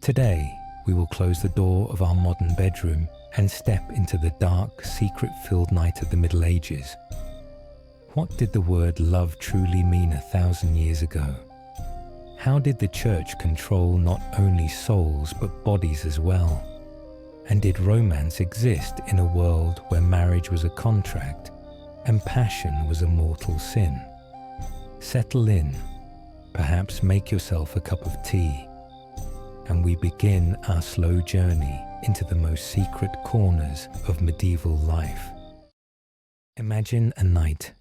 Today, we will close the door of our modern bedroom and step into the dark, secret-filled night of the Middle Ages. What did the word love truly mean 1,000 years ago? How did the church control not only souls but bodies as well? And did romance exist in a world where marriage was a contract and passion was a mortal sin? Settle in, perhaps make yourself a cup of tea, and we begin our slow journey into the most secret corners of medieval life. Imagine a night,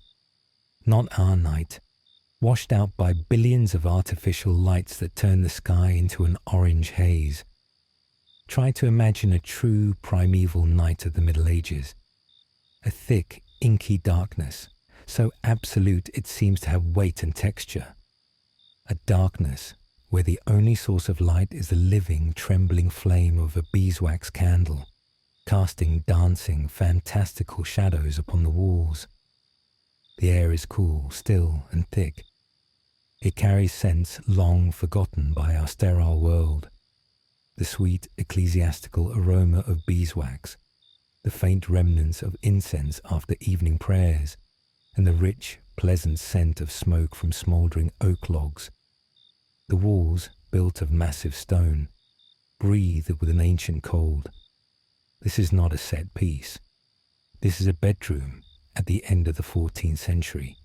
not our night, washed out by billions of artificial lights that turn the sky into an orange haze. Try to imagine a true primeval night of the Middle Ages, a thick, inky darkness, so absolute it seems to have weight and texture. A darkness where the only source of light is the living, trembling flame of a beeswax candle, casting dancing, fantastical shadows upon the walls. The air is cool, still, and thick. It carries scents long forgotten by our sterile world. The sweet ecclesiastical aroma of beeswax, the faint remnants of incense after evening prayers, and the rich, pleasant scent of smoke from smouldering oak logs. The walls, built of massive stone, breathe with an ancient cold. This is not a set piece. This is a bedroom at the end of the 14th century.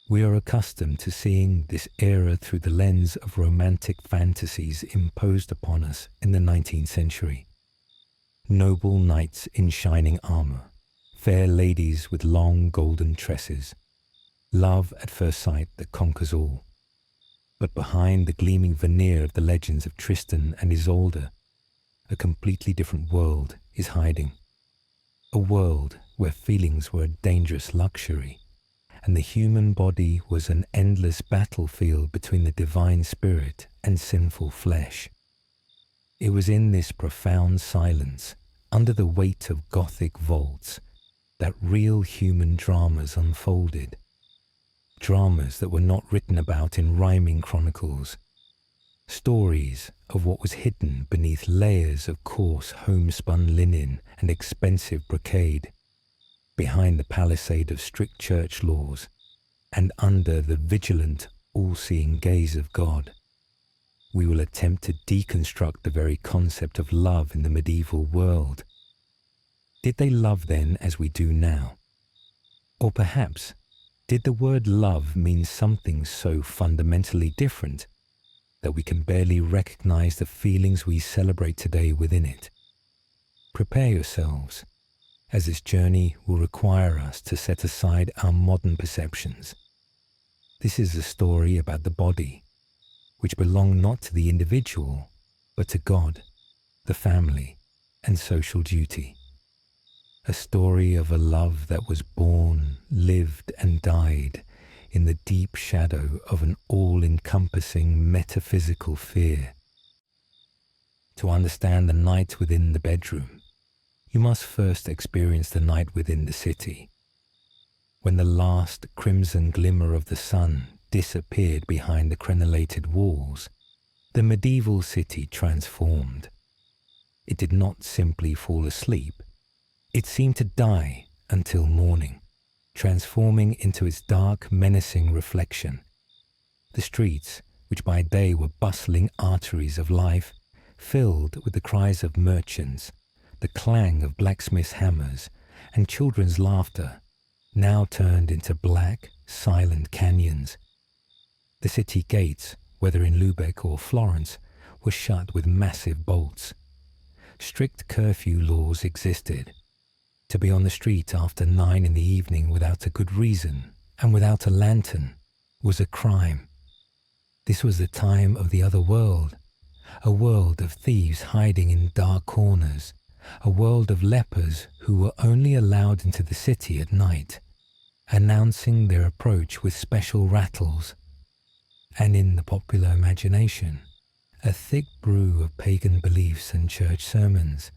We are accustomed to seeing this era through the lens of romantic fantasies imposed upon us in the 19th century. Noble knights in shining armor, fair ladies with long golden tresses, love at first sight that conquers all. But behind the gleaming veneer of the legends of Tristan and Isolde, a completely different world is hiding. A world where feelings were a dangerous luxury, and the human body was an endless battlefield between the divine spirit and sinful flesh. It was in this profound silence, under the weight of Gothic vaults, that real human dramas unfolded. Dramas that were not written about in rhyming chronicles. Stories of what was hidden beneath layers of coarse homespun linen and expensive brocade, behind the palisade of strict church laws, and under the vigilant, all-seeing gaze of God. We will attempt to deconstruct the very concept of love in the medieval world. Did they love then as we do now? Or perhaps, did the word love mean something so fundamentally different that we can barely recognize the feelings we celebrate today within it? Prepare yourselves, as this journey will require us to set aside our modern perceptions. This is a story about the body, which belonged not to the individual, but to God, the family, and social duty. A story of a love that was born, lived, and died in the deep shadow of an all-encompassing metaphysical fear. To understand the night within the bedroom, you must first experience the night within the city. When the last crimson glimmer of the sun disappeared behind the crenellated walls, the medieval city transformed. It did not simply fall asleep. It seemed to die until morning, transforming into its dark, menacing reflection. The streets, which by day were bustling arteries of life, filled with the cries of merchants, the clang of blacksmiths' hammers, and children's laughter, now turned into black, silent canyons. The city gates, whether in Lubeck or Florence, were shut with massive bolts. Strict curfew laws existed. To be on the street after 9 in the evening without a good reason and without a lantern was a crime. This was the time of the other world, a world of thieves hiding in dark corners, a world of lepers who were only allowed into the city at night, announcing their approach with special rattles. And in the popular imagination, a thick brew of pagan beliefs and church sermons.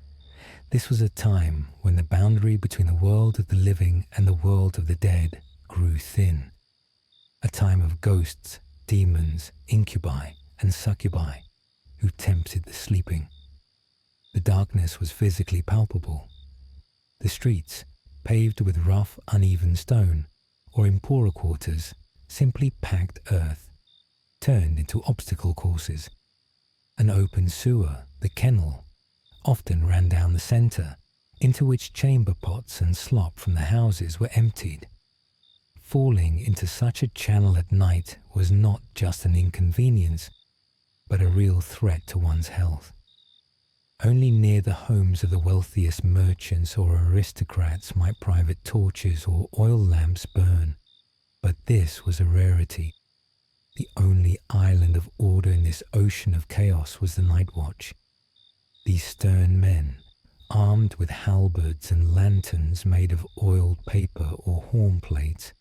This was a time when the boundary between the world of the living and the world of the dead grew thin. A time of ghosts, demons, incubi, and succubi, who tempted the sleeping. The darkness was physically palpable. The streets, paved with rough, uneven stone, or in poorer quarters, simply packed earth, turned into obstacle courses. An open sewer, the kennel, often ran down the centre, into which chamber pots and slop from the houses were emptied. Falling into such a channel at night was not just an inconvenience, but a real threat to one's health. Only near the homes of the wealthiest merchants or aristocrats might private torches or oil lamps burn, but this was a rarity. The only island of order in this ocean of chaos was the night watch. These stern men, armed with halberds and lanterns made of oiled paper or horn plates,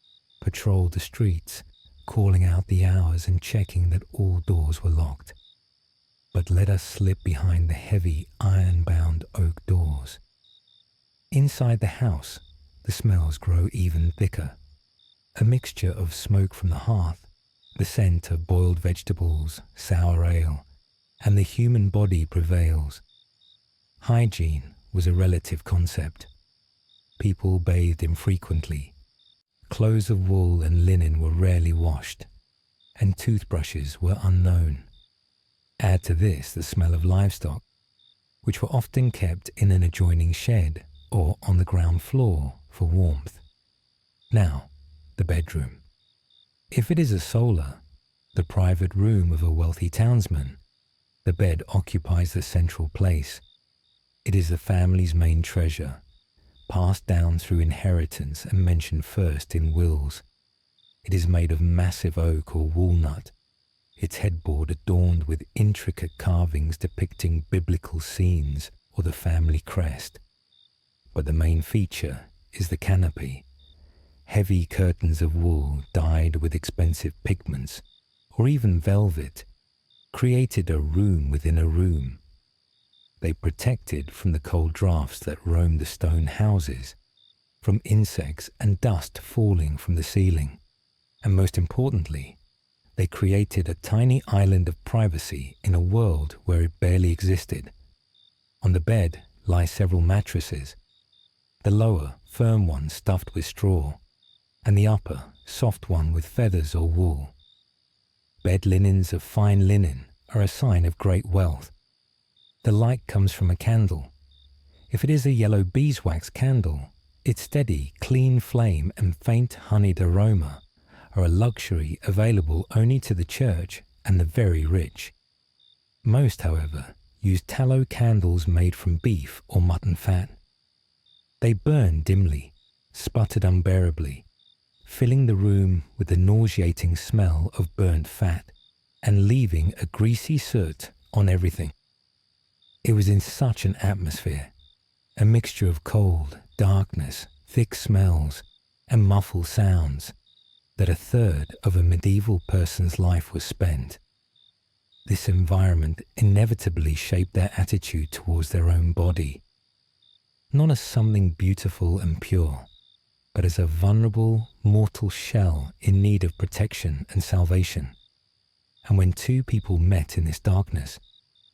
patrolled the streets, calling out the hours and checking that all doors were locked. But let us slip behind the heavy, iron-bound oak doors. Inside the house, the smells grow even thicker. A mixture of smoke from the hearth, the scent of boiled vegetables, sour ale, and the human body prevails. Hygiene was a relative concept. People bathed infrequently. Clothes of wool and linen were rarely washed, and toothbrushes were unknown. Add to this the smell of livestock, which were often kept in an adjoining shed or on the ground floor for warmth. Now, the bedroom. If it is a solar, the private room of a wealthy townsman, the bed occupies the central place. It is the family's main treasure, passed down through inheritance and mentioned first in wills. It is made of massive oak or walnut, its headboard adorned with intricate carvings depicting biblical scenes or the family crest. But the main feature is the canopy. Heavy curtains of wool dyed with expensive pigments, or even velvet, created a room within a room. They protected from the cold drafts that roamed the stone houses, from insects and dust falling from the ceiling, and most importantly, they created a tiny island of privacy in a world where it barely existed. On the bed lie several mattresses, the lower, firm one stuffed with straw, and the upper, soft one with feathers or wool. Bed linens of fine linen are a sign of great wealth. The light comes from a candle. If it is a yellow beeswax candle, its steady, clean flame and faint honeyed aroma are a luxury available only to the church and the very rich. Most, however, use tallow candles made from beef or mutton fat. They burn dimly, sputtered unbearably, filling the room with the nauseating smell of burnt fat and leaving a greasy soot on everything. It was in such an atmosphere, a mixture of cold, darkness, thick smells, and muffled sounds, that a third of a medieval person's life was spent. This environment inevitably shaped their attitude towards their own body, not as something beautiful and pure, but as a vulnerable, mortal shell in need of protection and salvation. And when two people met in this darkness,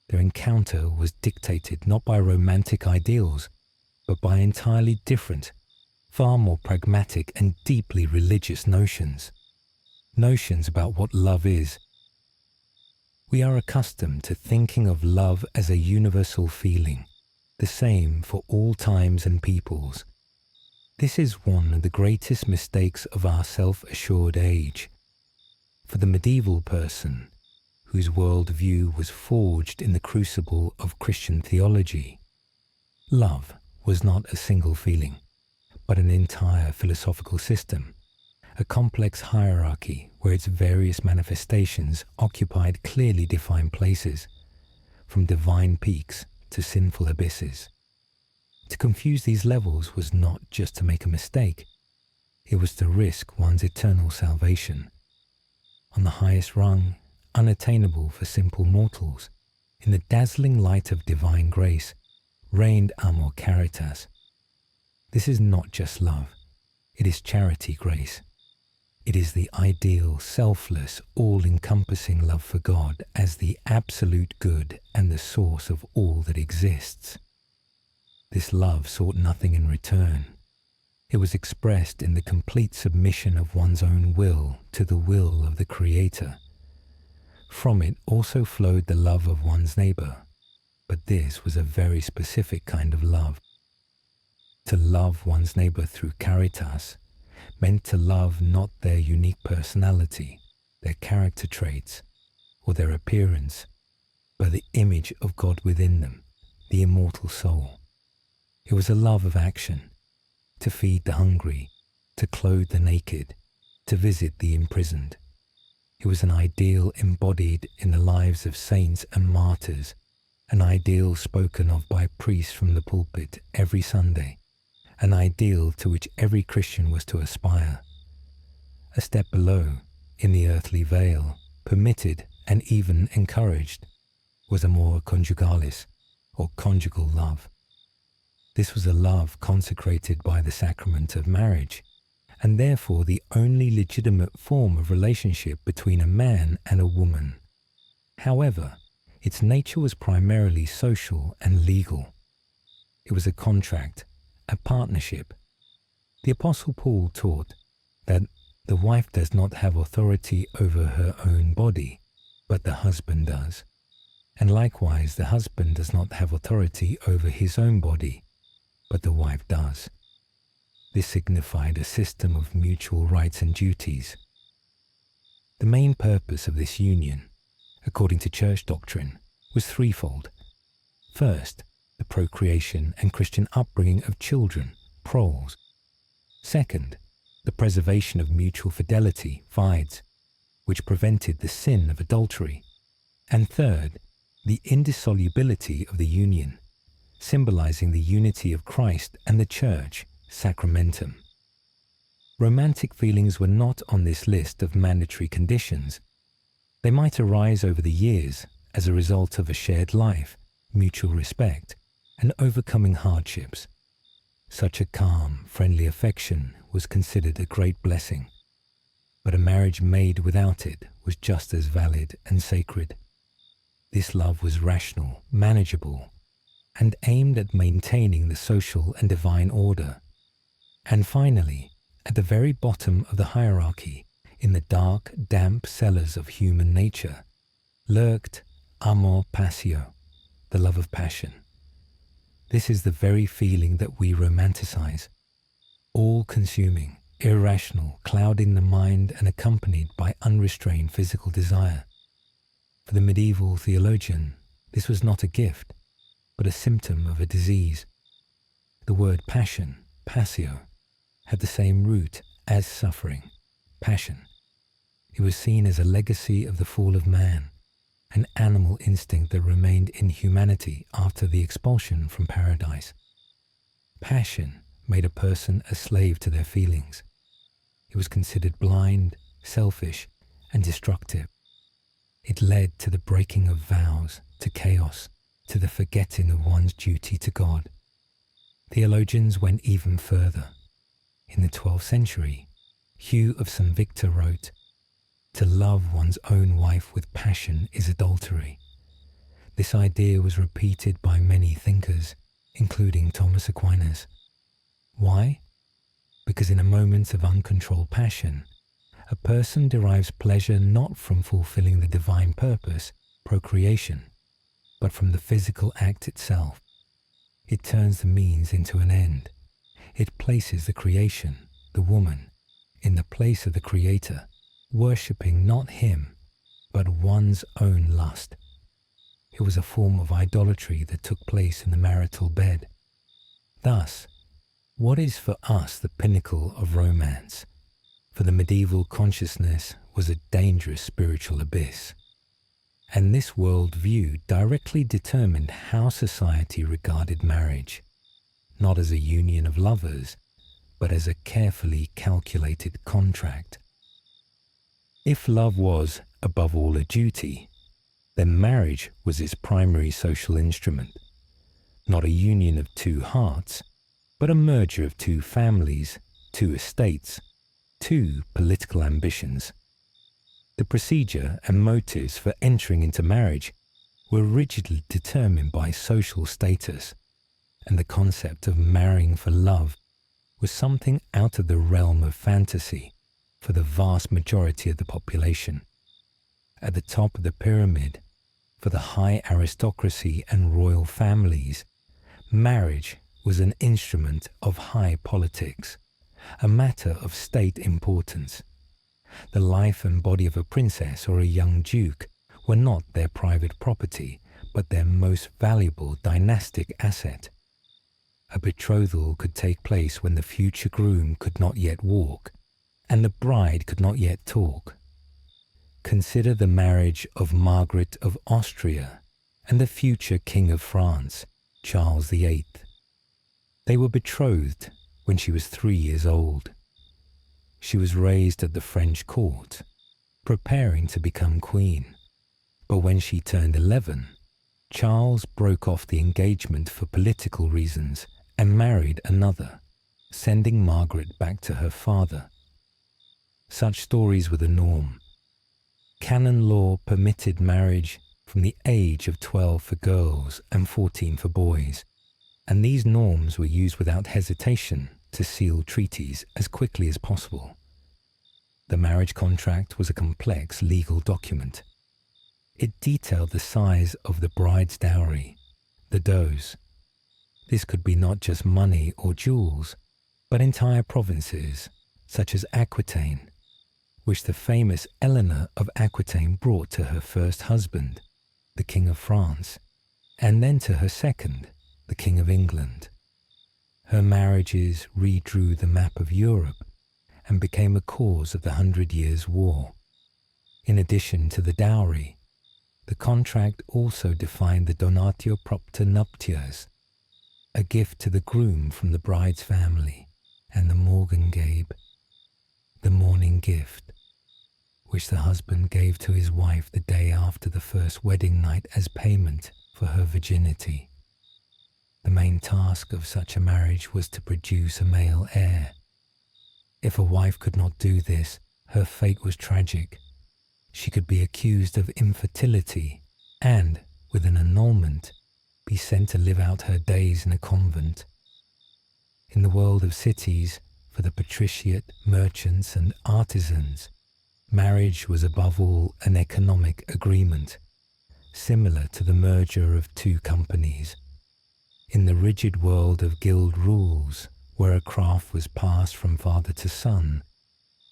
their encounter was dictated not by romantic ideals, but by entirely different, far more pragmatic and deeply religious notions. Notions about what love is. We are accustomed to thinking of love as a universal feeling, the same for all times and peoples. This is one of the greatest mistakes of our self-assured age. For the medieval person, whose worldview was forged in the crucible of Christian theology, love was not a single feeling, but an entire philosophical system, a complex hierarchy where its various manifestations occupied clearly defined places, from divine peaks to sinful abysses. To confuse these levels was not just to make a mistake, it was to risk one's eternal salvation. On the highest rung, unattainable for simple mortals, in the dazzling light of divine grace, reigned amor caritas. This is not just love, it is charity grace. It is the ideal, selfless, all-encompassing love for God as the absolute good and the source of all that exists. This love sought nothing in return. It was expressed in the complete submission of one's own will to the will of the Creator. From it also flowed the love of one's neighbor, but this was a very specific kind of love. To love one's neighbor through caritas meant to love not their unique personality, their character traits, or their appearance, but the image of God within them, the immortal soul. It was a love of action, to feed the hungry, to clothe the naked, to visit the imprisoned. It was an ideal embodied in the lives of saints and martyrs, an ideal spoken of by priests from the pulpit every Sunday, an ideal to which every Christian was to aspire. A step below, in the earthly veil, permitted and even encouraged, was amor conjugalis, or conjugal love. This was a love consecrated by the sacrament of marriage, and therefore the only legitimate form of relationship between a man and a woman. However, its nature was primarily social and legal. It was a contract, a partnership. The Apostle Paul taught that the wife does not have authority over her own body, but the husband does. And likewise, the husband does not have authority over his own body, but the wife does. This signified a system of mutual rights and duties. The main purpose of this union, according to church doctrine, was threefold. First, the procreation and Christian upbringing of children, proles. Second, the preservation of mutual fidelity, fides, which prevented the sin of adultery. And third, the indissolubility of the union, symbolizing the unity of Christ and the Church, sacramentum. Romantic feelings were not on this list of mandatory conditions. They might arise over the years as a result of a shared life, mutual respect, and overcoming hardships. Such a calm, friendly affection was considered a great blessing, but a marriage made without it was just as valid and sacred. This love was rational, manageable, and aimed at maintaining the social and divine order. And finally, at the very bottom of the hierarchy, in the dark, damp cellars of human nature, lurked amor passio, the love of passion. This is the very feeling that we romanticize, all-consuming, irrational, clouding the mind and accompanied by unrestrained physical desire. For the medieval theologian, this was not a gift, but a symptom of a disease. The word passion, passio, had the same root as suffering, passion. It was seen as a legacy of the fall of man, an animal instinct that remained in humanity after the expulsion from paradise. Passion made a person a slave to their feelings. It was considered blind, selfish, and destructive. It led to the breaking of vows, to chaos, to the forgetting of one's duty to God. Theologians went even further. In the 12th century, Hugh of St. Victor wrote, "To love one's own wife with passion is adultery." This idea was repeated by many thinkers, including Thomas Aquinas. Why? Because in a moment of uncontrolled passion, a person derives pleasure not from fulfilling the divine purpose, procreation, but from the physical act itself. It turns the means into an end. It places the creation, the woman, in the place of the Creator, worshipping not him, but one's own lust. It was a form of idolatry that took place in the marital bed. Thus, what is for us the pinnacle of romance, for the medieval consciousness was a dangerous spiritual abyss. And this world view directly determined how society regarded marriage, not as a union of lovers, but as a carefully calculated contract. If love was, above all, a duty, then marriage was its primary social instrument, not a union of two hearts, but a merger of two families, two estates, two political ambitions. The procedure and motives for entering into marriage were rigidly determined by social status, and the concept of marrying for love was something out of the realm of fantasy for the vast majority of the population. At the top of the pyramid, for the high aristocracy and royal families, marriage was an instrument of high politics, a matter of state importance. The life and body of a princess or a young duke were not their private property, but their most valuable dynastic asset. A betrothal could take place when the future groom could not yet walk, and the bride could not yet talk. Consider the marriage of Margaret of Austria and the future King of France, Charles VIII. They were betrothed when she was 3 years old. She was raised at the French court, preparing to become queen. But when she turned 11, Charles broke off the engagement for political reasons and married another, sending Margaret back to her father. Such stories were the norm. Canon law permitted marriage from the age of 12 for girls and 14 for boys, and these norms were used without hesitation to seal treaties as quickly as possible. The marriage contract was a complex legal document. It detailed the size of the bride's dowry, the dows. This could be not just money or jewels, but entire provinces, such as Aquitaine, which the famous Eleanor of Aquitaine brought to her first husband, the King of France, and then to her second, the King of England. Her marriages redrew the map of Europe and became a cause of the 100 Years' War. In addition to the dowry, the contract also defined the donatio propter nuptias, a gift to the groom from the bride's family, and the Morgengabe, the morning gift, which the husband gave to his wife the day after the first wedding night as payment for her virginity. The main task of such a marriage was to produce a male heir. If a wife could not do this, her fate was tragic. She could be accused of infertility and, with an annulment, be sent to live out her days in a convent. In the world of cities, for the patriciate, merchants and artisans, marriage was above all an economic agreement, similar to the merger of two companies. In the rigid world of guild rules, where a craft was passed from father to son,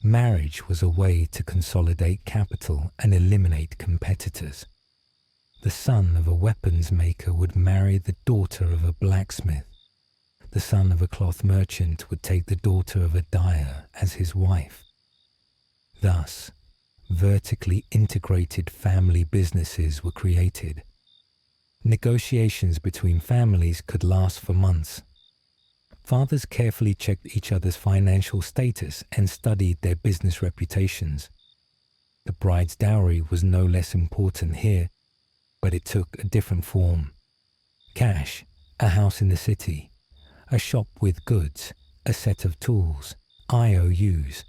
marriage was a way to consolidate capital and eliminate competitors. The son of a weapons maker would marry the daughter of a blacksmith. The son of a cloth merchant would take the daughter of a dyer as his wife. Thus, vertically integrated family businesses were created. Negotiations between families could last for months. Fathers carefully checked each other's financial status and studied their business reputations. The bride's dowry was no less important here, but it took a different form. Cash, a house in the city, a shop with goods, a set of tools, IOUs.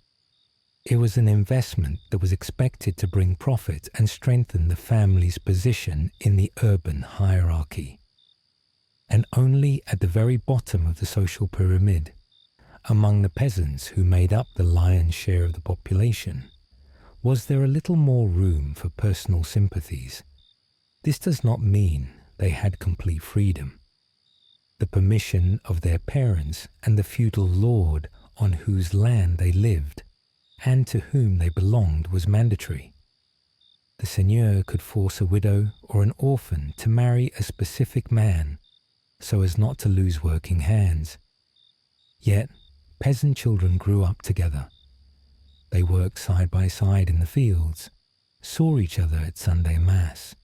It was an investment that was expected to bring profit and strengthen the family's position in the urban hierarchy. And only at the very bottom of the social pyramid, among the peasants who made up the lion's share of the population, was there a little more room for personal sympathies. This does not mean they had complete freedom. The permission of their parents and the feudal lord on whose land they lived and to whom they belonged was mandatory. The seigneur could force a widow or an orphan to marry a specific man so as not to lose working hands. Yet, peasant children grew up together. They worked side by side in the fields, saw each other at Sunday Mass,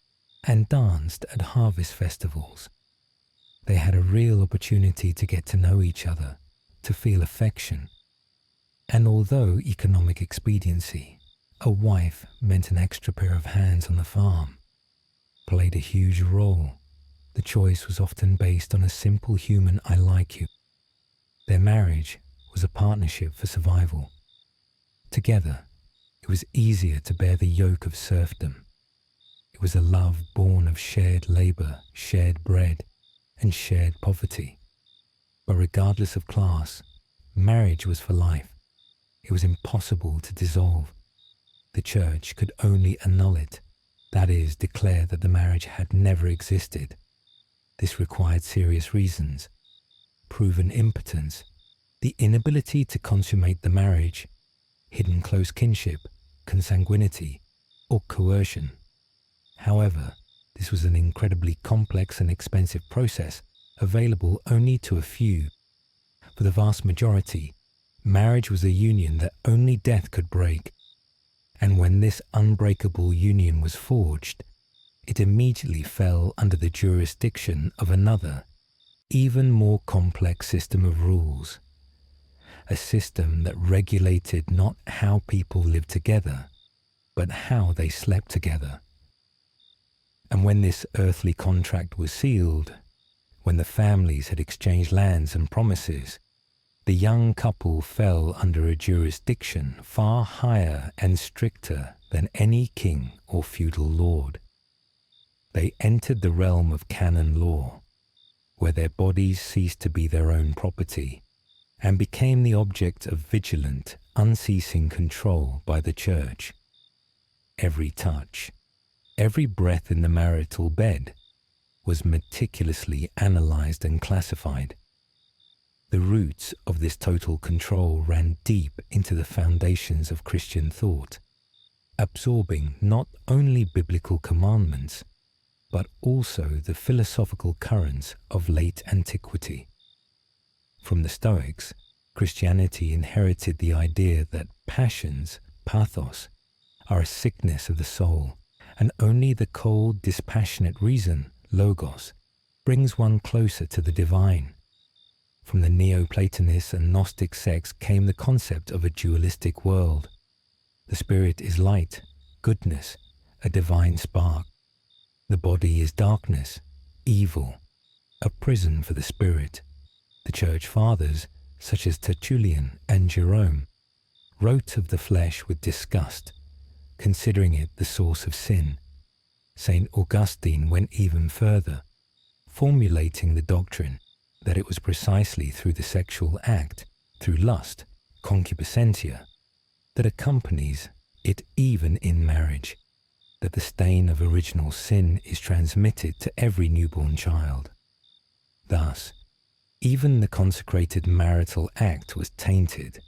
and danced at harvest festivals. They had a real opportunity to get to know each other, to feel affection. And although economic expediency, a wife meant an extra pair of hands on the farm, played a huge role, the choice was often based on a simple human "I like you." Their marriage was a partnership for survival. Together, it was easier to bear the yoke of serfdom. It was a love born of shared labour, shared bread, and shared poverty. But regardless of class, marriage was for life. It was impossible to dissolve. The church could only annul it, that is, declare that the marriage had never existed. This required serious reasons: proven impotence, the inability to consummate the marriage, hidden close kinship, consanguinity, or coercion. However, this was an incredibly complex and expensive process, available only to a few. For the vast majority, marriage was a union that only death could break. And when this unbreakable union was forged, it immediately fell under the jurisdiction of another, even more complex system of rules. A system that regulated not how people lived together, but how they slept together. And when this earthly contract was sealed, when the families had exchanged lands and promises, the young couple fell under a jurisdiction far higher and stricter than any king or feudal lord. They entered the realm of canon law, where their bodies ceased to be their own property and became the object of vigilant, unceasing control by the church. Every touch, every breath in the marital bed was meticulously analyzed and classified. The roots of this total control ran deep into the foundations of Christian thought, absorbing not only biblical commandments, but also the philosophical currents of late antiquity. From the Stoics, Christianity inherited the idea that passions, pathos, are a sickness of the soul, and only the cold, dispassionate reason, logos, brings one closer to the divine. From the Neoplatonists and Gnostic sects came the concept of a dualistic world. The spirit is light, goodness, a divine spark. The body is darkness, evil, a prison for the spirit. The church fathers, such as Tertullian and Jerome, wrote of the flesh with disgust, considering it the source of sin. St. Augustine went even further, formulating the doctrine that it was precisely through the sexual act, through lust, concupiscentia, that accompanies it even in marriage, that the stain of original sin is transmitted to every newborn child. Thus, even the consecrated marital act was tainted.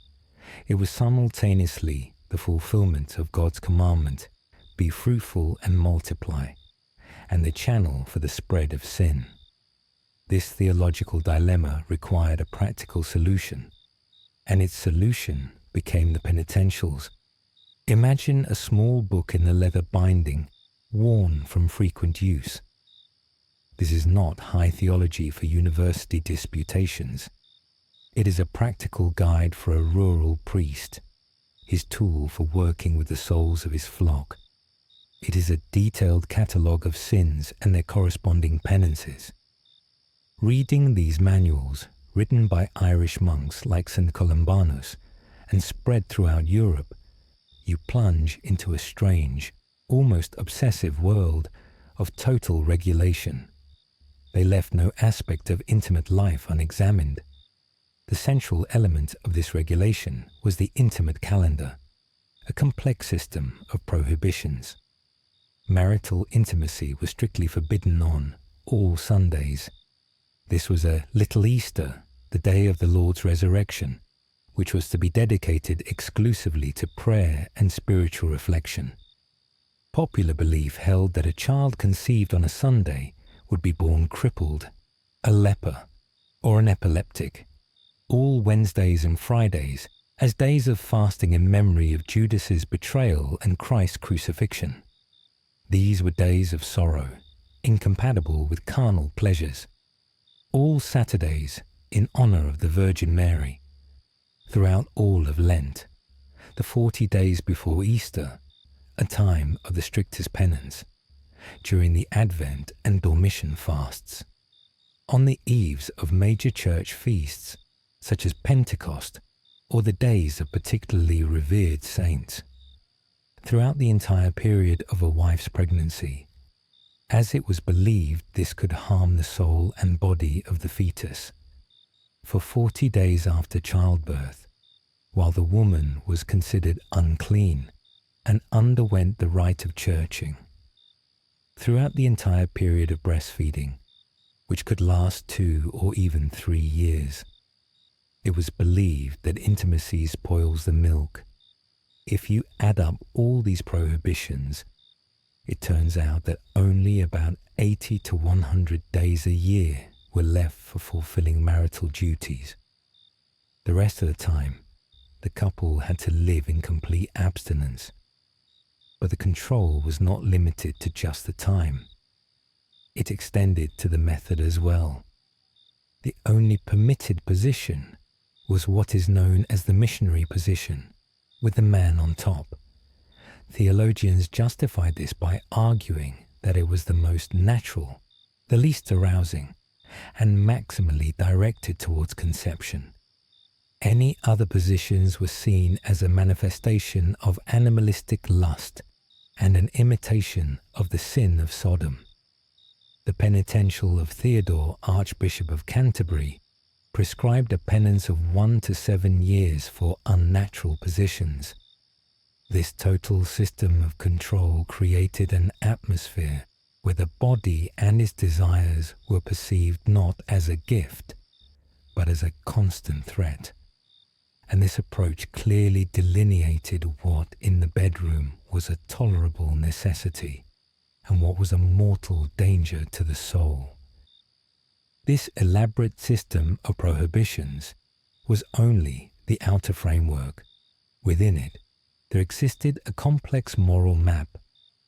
It was simultaneously the fulfillment of God's commandment, be fruitful and multiply, and the channel for the spread of sin. This theological dilemma required a practical solution, and its solution became the penitentials. Imagine a small book in a leather binding, worn from frequent use. This is not high theology for university disputations. It is a practical guide for a rural priest, his tool for working with the souls of his flock. It is a detailed catalogue of sins and their corresponding penances. Reading these manuals, written by Irish monks like St. Columbanus and spread throughout Europe, you plunge into a strange, almost obsessive world of total regulation. They left no aspect of intimate life unexamined. The central element of this regulation was the intimate calendar, a complex system of prohibitions. Marital intimacy was strictly forbidden on all Sundays. This was a Little Easter, the day of the Lord's resurrection, which was to be dedicated exclusively to prayer and spiritual reflection. Popular belief held that a child conceived on a Sunday would be born crippled, a leper, or an epileptic. All Wednesdays and Fridays as days of fasting in memory of Judas's betrayal and Christ's crucifixion. These were days of sorrow, incompatible with carnal pleasures. All Saturdays in honor of the Virgin Mary. Throughout all of Lent, the 40 days before Easter, a time of the strictest penance, during the Advent and Dormition fasts, on the eves of major church feasts, such as Pentecost, or the days of particularly revered saints. Throughout the entire period of a wife's pregnancy, as it was believed this could harm the soul and body of the fetus, for 40 days after childbirth, while the woman was considered unclean and underwent the rite of churching. Throughout the entire period of breastfeeding, which could last 2 or even 3 years, it was believed that intimacy spoils the milk. If you add up all these prohibitions, it turns out that only about 80 to 100 days a year were left for fulfilling marital duties. The rest of the time, the couple had to live in complete abstinence. But the control was not limited to just the time. It extended to the method as well. The only permitted position was what is known as the missionary position, with the man on top. Theologians justified this by arguing that it was the most natural, the least arousing, and maximally directed towards conception. Any other positions were seen as a manifestation of animalistic lust and an imitation of the sin of Sodom. The penitential of Theodore, Archbishop of Canterbury, prescribed a penance of 1 to 7 years for unnatural positions. This total system of control created an atmosphere where the body and its desires were perceived not as a gift, but as a constant threat. And this approach clearly delineated what in the bedroom was a tolerable necessity and what was a mortal danger to the soul. This elaborate system of prohibitions was only the outer framework. Within it, there existed a complex moral map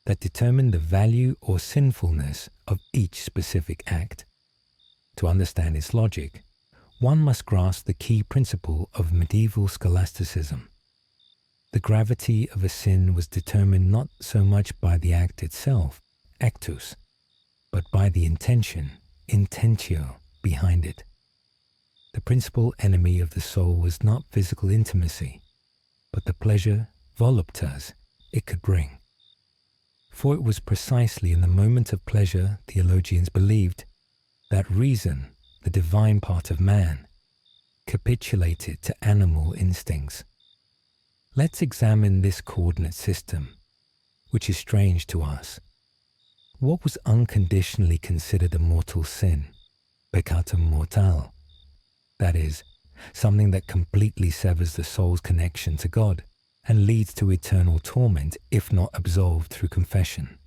that determined the value or sinfulness of each specific act. To understand its logic, one must grasp the key principle of medieval scholasticism. The gravity of a sin was determined not so much by the act itself, actus, but by the intention, intentio, behind it. The principal enemy of the soul was not physical intimacy, but the pleasure, voluptas, it could bring. For it was precisely in the moment of pleasure, theologians believed, that reason, the divine part of man, capitulated to animal instincts. Let's examine this coordinate system, which is strange to us. What was unconditionally considered a mortal sin, peccatum mortal? That is, something that completely severs the soul's connection to God and leads to eternal torment if not absolved through confession.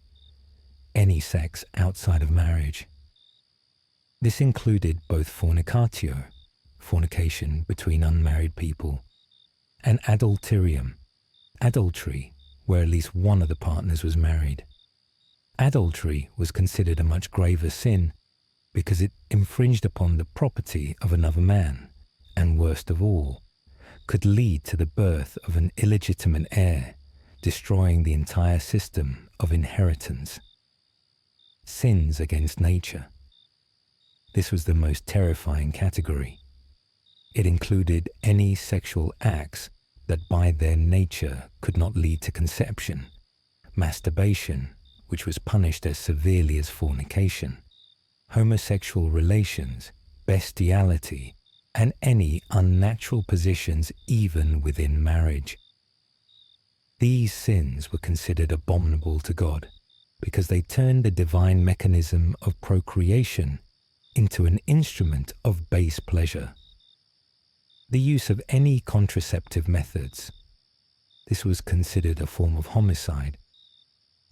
Any sex outside of marriage. This included both fornicatio, fornication between unmarried people, and adulterium, adultery, where at least one of the partners was married. Adultery was considered a much graver sin because it infringed upon the property of another man, and worst of all, could lead to the birth of an illegitimate heir, destroying the entire system of inheritance. Sins against nature. This was the most terrifying category. It included any sexual acts that by their nature could not lead to conception, masturbation, which was punished as severely as fornication, homosexual relations, bestiality, and any unnatural positions even within marriage. These sins were considered abominable to God because they turned the divine mechanism of procreation into an instrument of base pleasure. The use of any contraceptive methods. This was considered a form of homicide.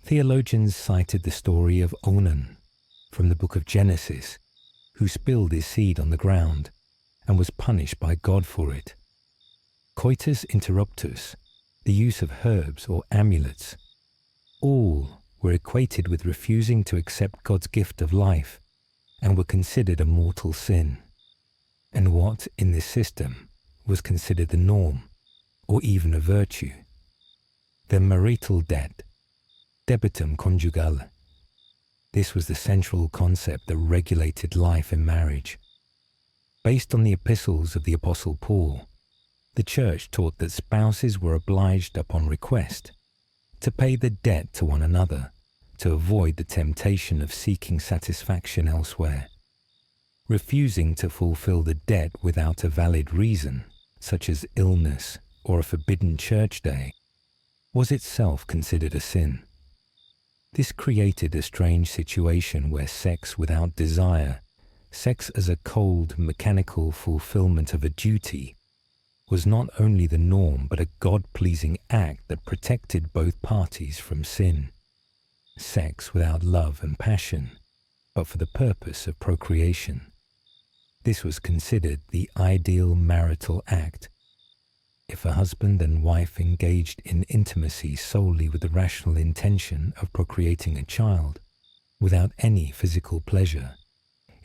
Theologians cited the story of Onan from the book of Genesis, who spilled his seed on the ground and was punished by God for it. Coitus interruptus, the use of herbs or amulets, all were equated with refusing to accept God's gift of life and were considered a mortal sin. And what, in this system, was considered the norm, or even a virtue? The marital debt, debitum conjugale. This was the central concept that regulated life in marriage. Based on the epistles of the Apostle Paul, The church taught that spouses were obliged upon request to pay the debt to one another to avoid the temptation of seeking satisfaction elsewhere. Refusing to fulfill the debt without a valid reason, such as illness or a forbidden church day, was itself considered a sin. This created a strange situation where sex without desire, sex as a cold, mechanical fulfillment of a duty, was not only the norm but a God-pleasing act that protected both parties from sin. Sex without love and passion, but for the purpose of procreation. This was considered the ideal marital act. If a husband and wife engaged in intimacy solely with the rational intention of procreating a child, without any physical pleasure,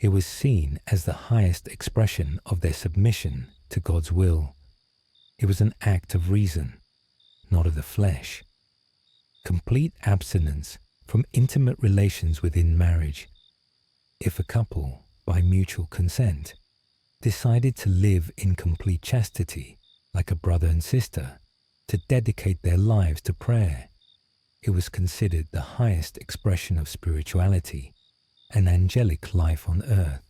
it was seen as the highest expression of their submission to God's will. It was an act of reason, not of the flesh. Complete abstinence from intimate relations within marriage. If a couple, by mutual consent, decided to live in complete chastity, like a brother and sister, to dedicate their lives to prayer, it was considered the highest expression of spirituality, an angelic life on earth.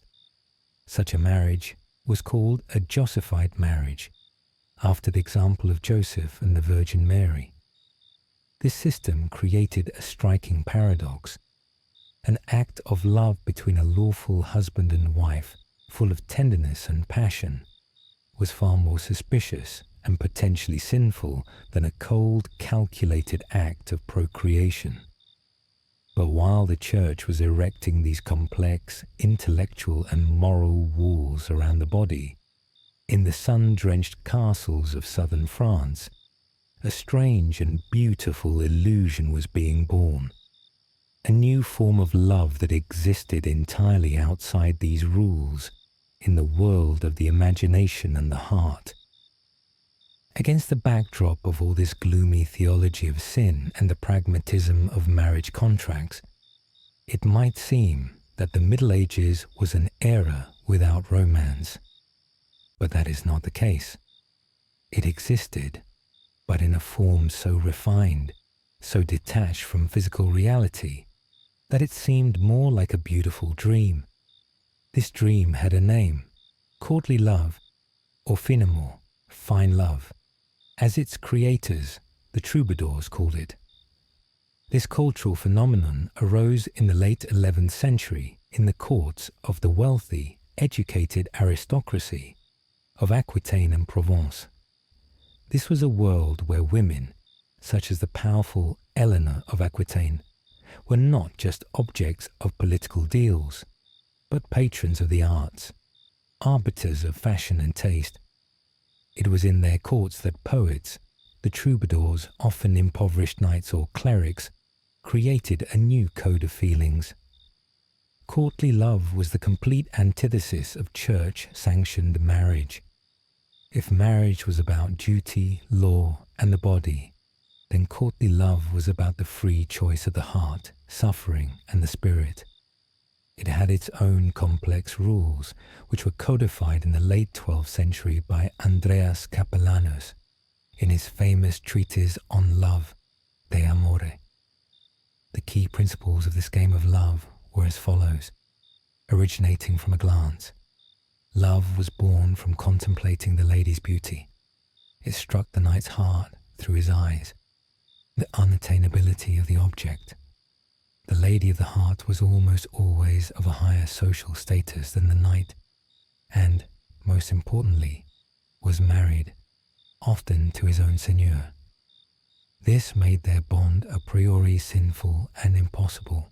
Such a marriage was called a Josephic marriage, after the example of Joseph and the Virgin Mary. This system created a striking paradox. An act of love between a lawful husband and wife, full of tenderness and passion, was far more suspicious and potentially sinful than a cold, calculated act of procreation. But while the church was erecting these complex, intellectual and moral walls around the body, in the sun-drenched castles of southern France, a strange and beautiful illusion was being born. A new form of love that existed entirely outside these rules, in the world of the imagination and the heart. Against the backdrop of all this gloomy theology of sin and the pragmatism of marriage contracts, it might seem that the Middle Ages was an era without romance. But that is not the case. It existed, but in a form so refined, so detached from physical reality, that it seemed more like a beautiful dream. This dream had a name, courtly love, or finamour, fine love, as its creators, the troubadours, called it. This cultural phenomenon arose in the late 11th century in the courts of the wealthy, educated aristocracy of Aquitaine and Provence. This was a world where women, such as the powerful Eleanor of Aquitaine, were not just objects of political deals, but patrons of the arts, arbiters of fashion and taste. It was in their courts that poets, the troubadours, often impoverished knights or clerics, created a new code of feelings. Courtly love was the complete antithesis of church-sanctioned marriage. If marriage was about duty, law, and the body, then courtly love was about the free choice of the heart, suffering, and the spirit. It had its own complex rules, which were codified in the late 12th century by Andreas Capellanus in his famous treatise on love, De Amore. The key principles of this game of love were as follows, originating from a glance. Love was born from contemplating the lady's beauty. It struck the knight's heart through his eyes, the unattainability of the object. The lady of the heart was almost always of a higher social status than the knight, and, most importantly, was married, often to his own seigneur. This made their bond a priori sinful and impossible,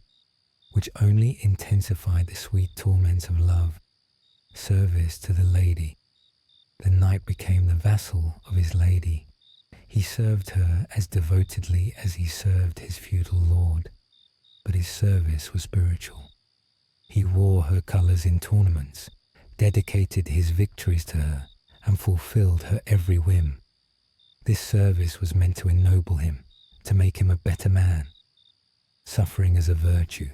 which only intensified the sweet torments of love. Service to the lady. The knight became the vassal of his lady. He served her as devotedly as he served his feudal lord, but his service was spiritual. He wore her colours in tournaments, dedicated his victories to her, and fulfilled her every whim. This service was meant to ennoble him, to make him a better man. Suffering as a virtue.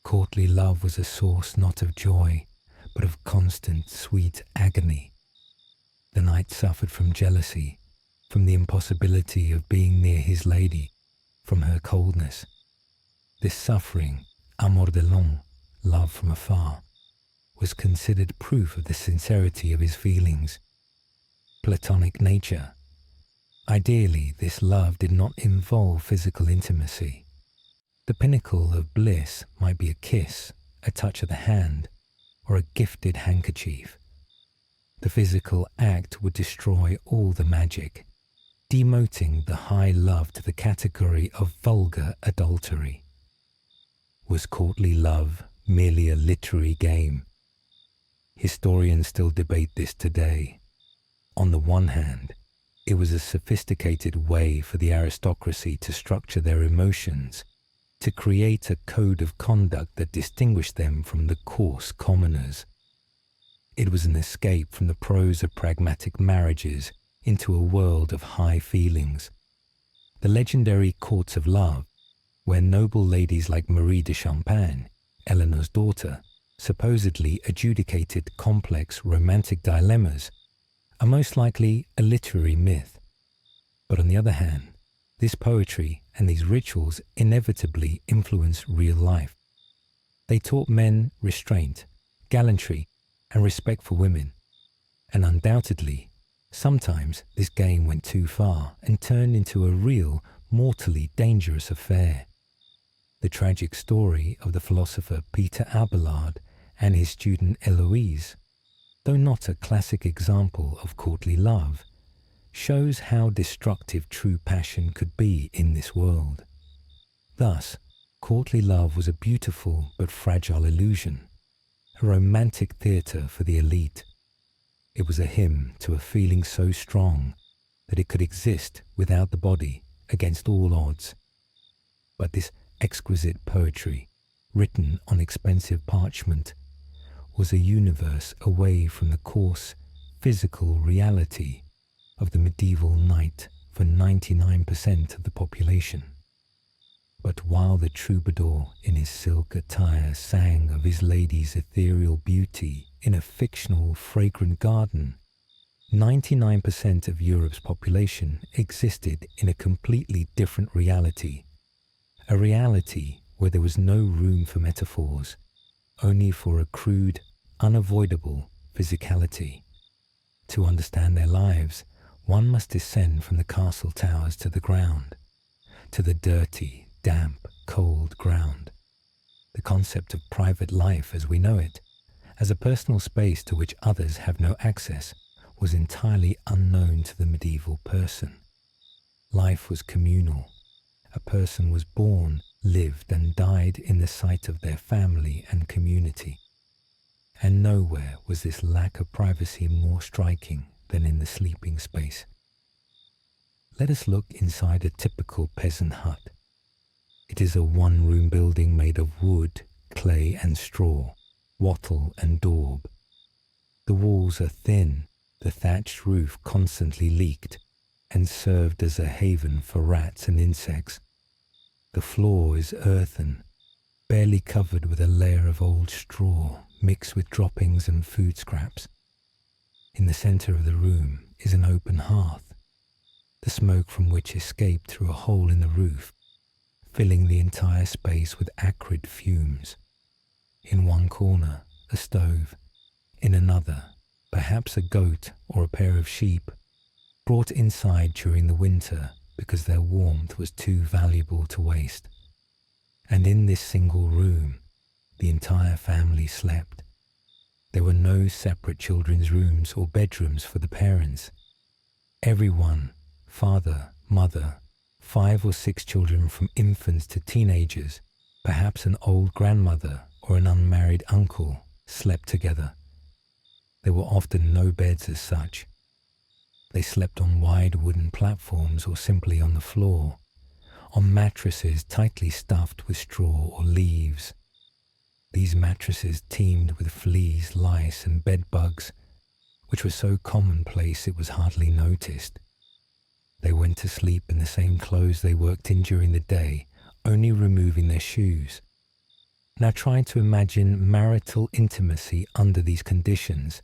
Courtly love was a source not of joy, but of constant, sweet agony. The knight suffered from jealousy, from the impossibility of being near his lady, from her coldness. This suffering, amor de long, love from afar, was considered proof of the sincerity of his feelings. Platonic nature. Ideally, this love did not involve physical intimacy. The pinnacle of bliss might be a kiss, a touch of the hand, or a gifted handkerchief. The physical act would destroy all the magic, demoting the high love to the category of vulgar adultery. Was courtly love merely a literary game? Historians still debate this today. On the one hand, it was a sophisticated way for the aristocracy to structure their emotions, to create a code of conduct that distinguished them from the coarse commoners. It was an escape from the prose of pragmatic marriages into a world of high feelings. The legendary courts of love, where noble ladies like Marie de Champagne, Eleanor's daughter, supposedly adjudicated complex romantic dilemmas, are most likely a literary myth. But on the other hand, this poetry and these rituals inevitably influence real life. They taught men restraint, gallantry, and respect for women. And undoubtedly, sometimes this game went too far and turned into a real, mortally dangerous affair. The tragic story of the philosopher Peter Abelard and his student Eloise, though not a classic example of courtly love, shows how destructive true passion could be in this world. Thus, courtly love was a beautiful but fragile illusion, a romantic theatre for the elite. It was a hymn to a feeling so strong that it could exist without the body against all odds. But this exquisite poetry, written on expensive parchment, was a universe away from the coarse, physical reality of the medieval knight for 99% of the population. But while the troubadour in his silk attire sang of his lady's ethereal beauty in a fictional, fragrant garden, 99% of Europe's population existed in a completely different reality, a reality where there was no room for metaphors, only for a crude, unavoidable physicality. To understand their lives, one must descend from the castle towers to the ground, to the dirty, damp, cold ground. The concept of private life as we know it, as a personal space to which others have no access, was entirely unknown to the medieval person. Life was communal. A person was born, lived and died in the sight of their family and community. And nowhere was this lack of privacy more striking than in the sleeping space. Let us look inside a typical peasant hut. It is a one-room building made of wood, clay and straw, wattle and daub. The walls are thin, the thatched roof constantly leaked, and served as a haven for rats and insects. The floor is earthen, barely covered with a layer of old straw mixed with droppings and food scraps. In the center of the room is an open hearth, the smoke from which escaped through a hole in the roof, filling the entire space with acrid fumes. In one corner, a stove. In another, perhaps a goat or a pair of sheep, brought inside during the winter because their warmth was too valuable to waste. And in this single room, the entire family slept. There were no separate children's rooms or bedrooms for the parents. Everyone, father, mother, 5 or 6 children from infants to teenagers, perhaps an old grandmother or an unmarried uncle, slept together. There were often no beds as such. They slept on wide wooden platforms or simply on the floor, on mattresses tightly stuffed with straw or leaves. These mattresses teemed with fleas, lice and bed bugs, which were so commonplace it was hardly noticed. They went to sleep in the same clothes they worked in during the day, only removing their shoes. Now try to imagine marital intimacy under these conditions.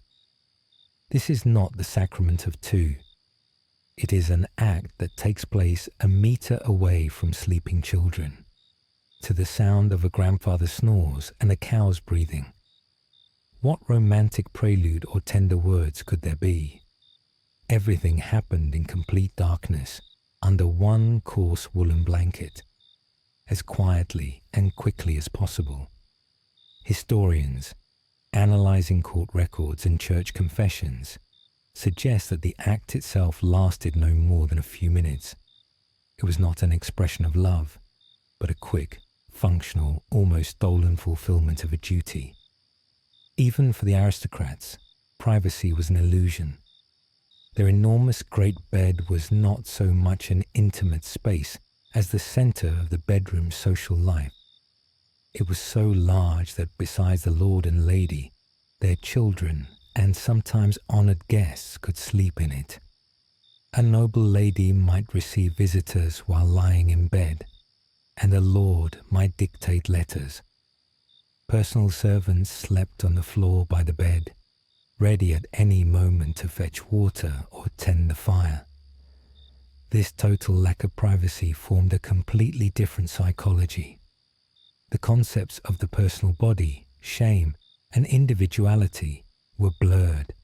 This is not the sacrament of two. It is an act that takes place a meter away from sleeping children, to the sound of a grandfather's snores and a cow's breathing. What romantic prelude or tender words could there be? Everything happened in complete darkness, under one coarse woolen blanket, as quietly and quickly as possible. Historians, analyzing court records and church confessions, suggest that the act itself lasted no more than a few minutes. It was not an expression of love, but a quick, functional, almost stolen fulfillment of a duty. Even for the aristocrats, privacy was an illusion. Their enormous great bed was not so much an intimate space as the center of the bedroom's social life. It was so large that besides the lord and lady, their children and sometimes honored guests could sleep in it. A noble lady might receive visitors while lying in bed, and a lord might dictate letters. Personal servants slept on the floor by the bed, ready at any moment to fetch water or tend the fire. This total lack of privacy formed a completely different psychology. The concepts of the personal body, shame, and individuality were blurred.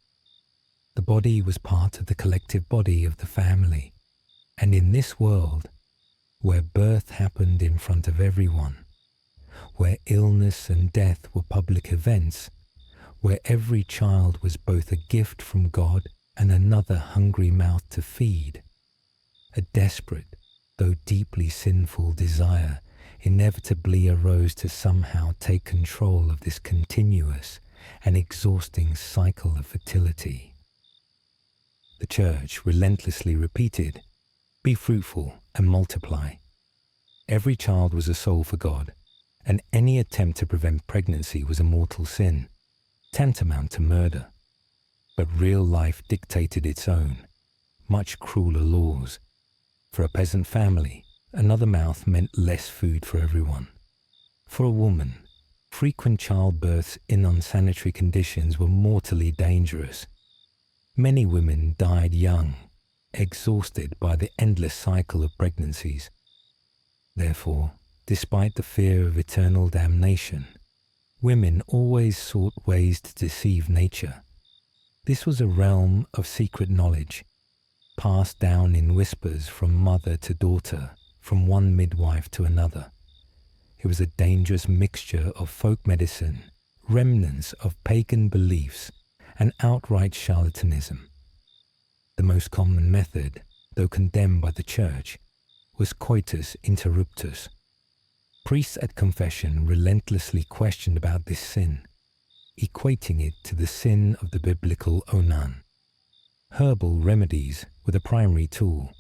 The body was part of the collective body of the family, and in this world, where birth happened in front of everyone, where illness and death were public events, where every child was both a gift from God and another hungry mouth to feed, a desperate, though deeply sinful desire inevitably arose to somehow take control of this continuous and exhausting cycle of fertility. The Church relentlessly repeated, "Be fruitful and multiply." Every child was a soul for God, and any attempt to prevent pregnancy was a mortal sin, tantamount to murder. But real life dictated its own, much crueler laws. For a peasant family, another mouth meant less food for everyone. For a woman, frequent childbirths in unsanitary conditions were mortally dangerous. Many women died young, exhausted by the endless cycle of pregnancies. Therefore, despite the fear of eternal damnation, women always sought ways to deceive nature. This was a realm of secret knowledge, passed down in whispers from mother to daughter, from one midwife to another. It was a dangerous mixture of folk medicine, remnants of pagan beliefs, and outright charlatanism. The most common method, though condemned by the Church, was coitus interruptus. Priests at confession relentlessly questioned about this sin, equating it to the sin of the biblical onan. Herbal remedies were the primary tool.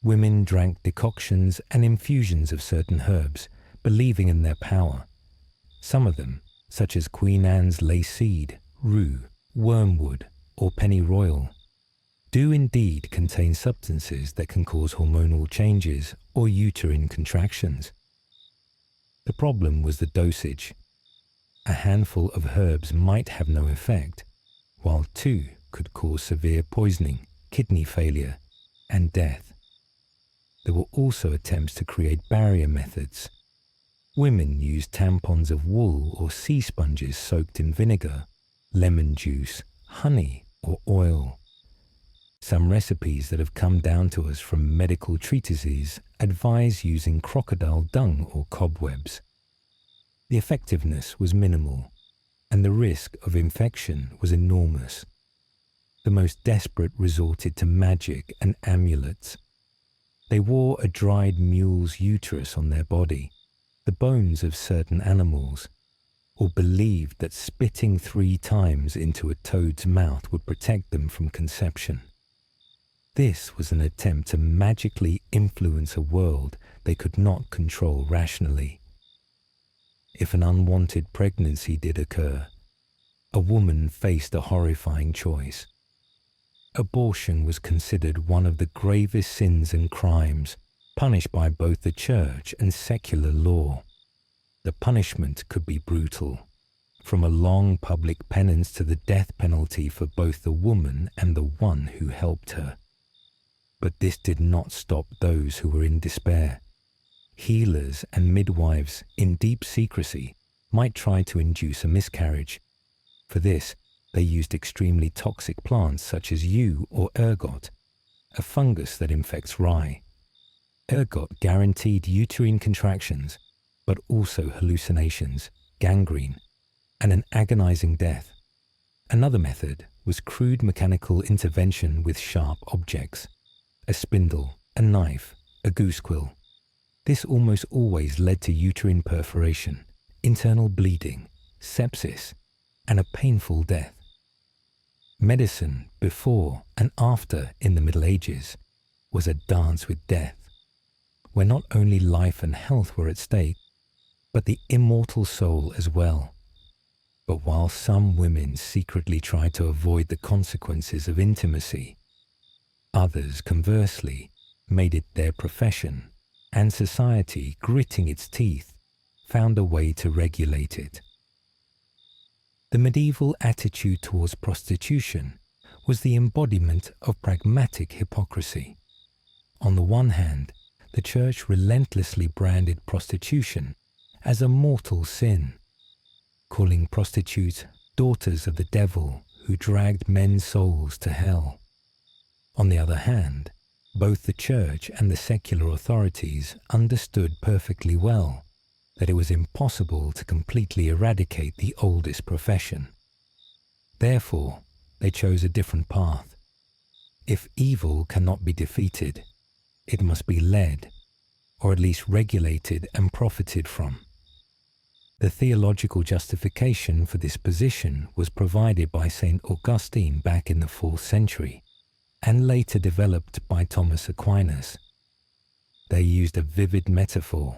Women drank decoctions and infusions of certain herbs, believing in their power. Some of them, such as Queen Anne's lace seed, rue, wormwood, or pennyroyal, do indeed contain substances that can cause hormonal changes or uterine contractions. The problem was the dosage. A handful of herbs might have no effect, while 2 could cause severe poisoning, kidney failure, and death. There were also attempts to create barrier methods. Women used tampons of wool or sea sponges soaked in vinegar, lemon juice, honey, or oil. Some recipes that have come down to us from medical treatises advise using crocodile dung or cobwebs. The effectiveness was minimal, and the risk of infection was enormous. The most desperate resorted to magic and amulets. They wore a dried mule's uterus on their body, the bones of certain animals, or believed that spitting 3 times into a toad's mouth would protect them from conception. This was an attempt to magically influence a world they could not control rationally. If an unwanted pregnancy did occur, a woman faced a horrifying choice. Abortion was considered one of the gravest sins and crimes, punished by both the church and secular law. The punishment could be brutal. from a long public penance to the death penalty for both the woman and the one who helped her. But this did not stop those who were in despair. Healers and midwives, in deep secrecy, might try to induce a miscarriage. For this, they used extremely toxic plants such as yew or ergot, a fungus that infects rye. Ergot guaranteed uterine contractions, but also hallucinations, gangrene, and an agonizing death. Another method was crude mechanical intervention with sharp objects, a spindle, a knife, a goose quill. This almost always led to uterine perforation, internal bleeding, sepsis, and a painful death. Medicine before and after in the Middle Ages was a dance with death, where not only life and health were at stake, but the immortal soul as well. But while some women secretly tried to avoid the consequences of intimacy, others, conversely, made it their profession, and society, gritting its teeth, found a way to regulate it. The medieval attitude towards prostitution was the embodiment of pragmatic hypocrisy. On the one hand, the Church relentlessly branded prostitution as a mortal sin, calling prostitutes daughters of the devil who dragged men's souls to hell. On the other hand, both the Church and the secular authorities understood perfectly well that it was impossible to completely eradicate the oldest profession. Therefore, they chose a different path. If evil cannot be defeated, it must be led, or at least regulated and profited from. The theological justification for this position was provided by St. Augustine back in the 4th century, and later developed by Thomas Aquinas. They used a vivid metaphor.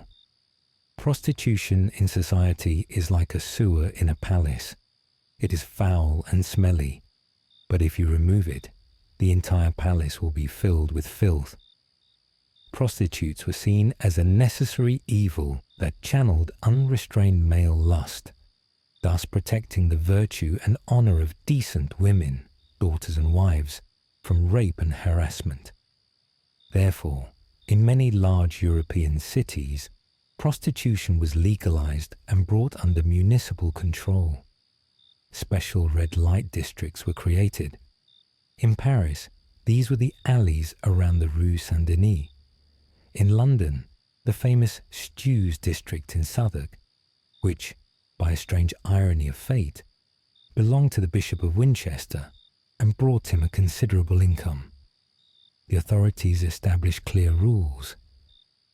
Prostitution in society is like a sewer in a palace. It is foul and smelly, but if you remove it, the entire palace will be filled with filth. Prostitutes were seen as a necessary evil that channeled unrestrained male lust, thus protecting the virtue and honor of decent women, daughters and wives, from rape and harassment. Therefore, in many large European cities, prostitution was legalized and brought under municipal control. Special red light districts were created. In Paris, these were the alleys around the Rue Saint-Denis. In London, the famous Stews district in Southwark, which, by a strange irony of fate, belonged to the Bishop of Winchester and brought him a considerable income. The authorities established clear rules: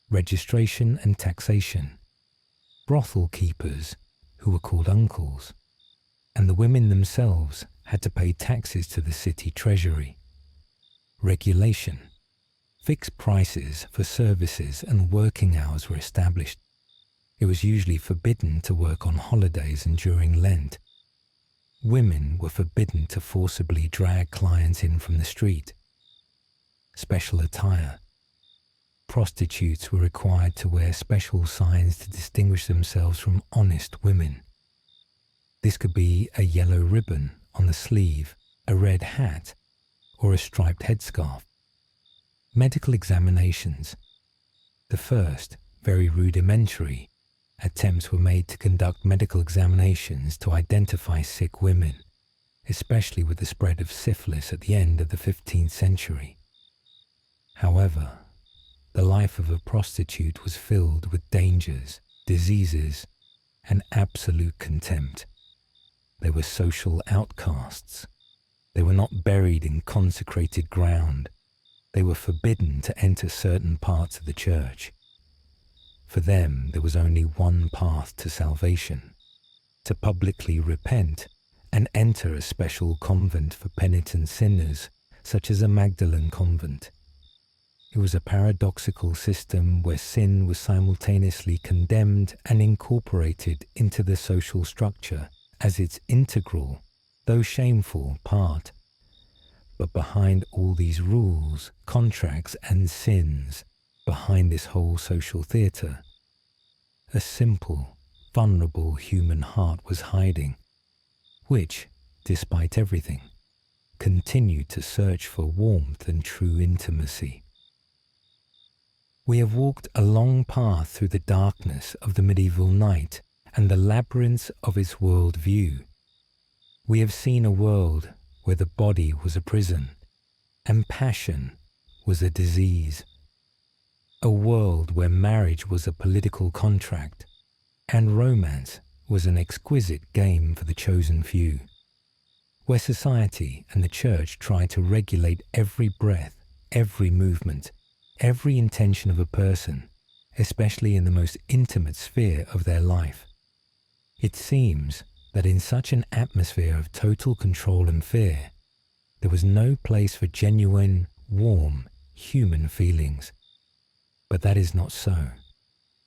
registration and taxation, brothel keepers, who were called uncles, and the women themselves had to pay taxes to the city treasury. Regulation. Fixed prices for services and working hours were established. It was usually forbidden to work on holidays and during Lent. Women were forbidden to forcibly drag clients in from the street. Special attire. Prostitutes were required to wear special signs to distinguish themselves from honest women. This could be a yellow ribbon on the sleeve, a red hat, or a striped headscarf. Medical examinations. The first, very rudimentary, attempts were made to conduct medical examinations to identify sick women, especially with the spread of syphilis at the end of the 15th century. However, the life of a prostitute was filled with dangers, diseases, and absolute contempt. They were social outcasts. They were not buried in consecrated ground. They were forbidden to enter certain parts of the church. For them, there was only one path to salvation: to publicly repent and enter a special convent for penitent sinners, such as a Magdalen convent. It was a paradoxical system where sin was simultaneously condemned and incorporated into the social structure as its integral, though shameful, part. But behind all these rules, contracts, and sins, behind this whole social theatre, a simple, vulnerable human heart was hiding, which, despite everything, continued to search for warmth and true intimacy. We have walked a long path through the darkness of the medieval night and the labyrinths of its world view. We have seen a world where the body was a prison and passion was a disease. A world where marriage was a political contract and romance was an exquisite game for the chosen few. Where society and the church tried to regulate every breath, every movement, every intention of a person, especially in the most intimate sphere of their life. It seems that in such an atmosphere of total control and fear, there was no place for genuine, warm, human feelings. But that is not so.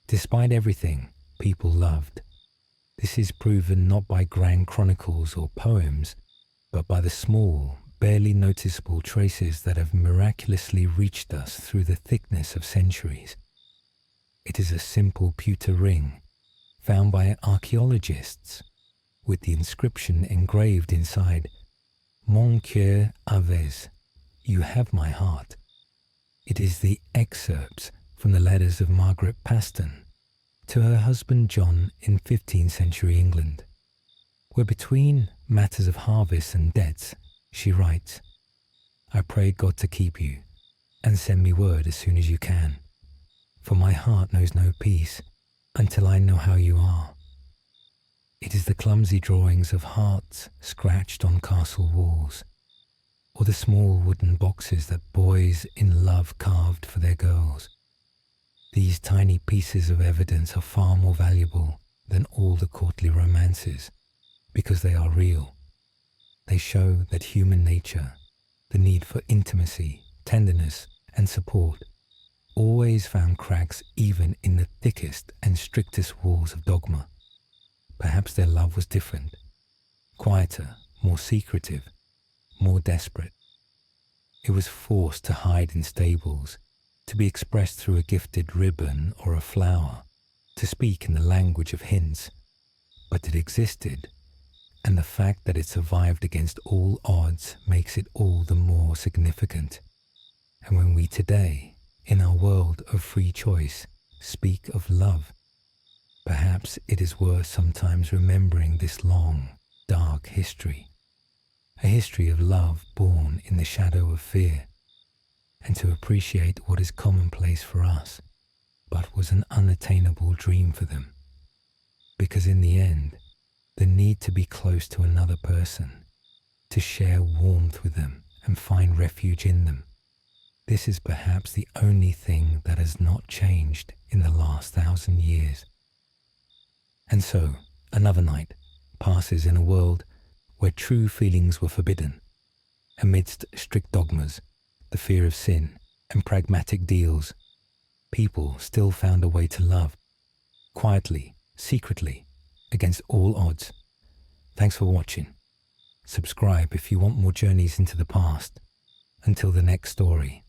Despite everything, people loved. This is proven not by grand chronicles or poems, but by the small, barely noticeable traces that have miraculously reached us through the thickness of centuries. It is a simple pewter ring found by archaeologists with the inscription engraved inside, "Mon cœur avez," "You have my heart." It is the excerpts from the letters of Margaret Paston to her husband John in 15th century England, where between matters of harvest and debts, she writes, "I pray God to keep you, and send me word as soon as you can, for my heart knows no peace until I know how you are." It is the clumsy drawings of hearts scratched on castle walls, or the small wooden boxes that boys in love carved for their girls. These tiny pieces of evidence are far more valuable than all the courtly romances, because they are real. They show that human nature, the need for intimacy, tenderness, and support, always found cracks even in the thickest and strictest walls of dogma. Perhaps their love was different, quieter, more secretive, more desperate. It was forced to hide in stables, to be expressed through a gifted ribbon or a flower, to speak in the language of hints, but it existed, and the fact that it survived against all odds makes it all the more significant. And when we today, in our world of free choice, speak of love, perhaps it is worth sometimes remembering this long, dark history, a history of love born in the shadow of fear, and to appreciate what is commonplace for us, but was an unattainable dream for them. Because in the end, the need to be close to another person, to share warmth with them and find refuge in them, this is perhaps the only thing that has not changed in the last 1,000 years. And so, another night passes in a world where true feelings were forbidden. Amidst strict dogmas, the fear of sin, and pragmatic deals, people still found a way to love, quietly, secretly, against all odds. Thanks for watching. Subscribe if you want more journeys into the past. Until the next story.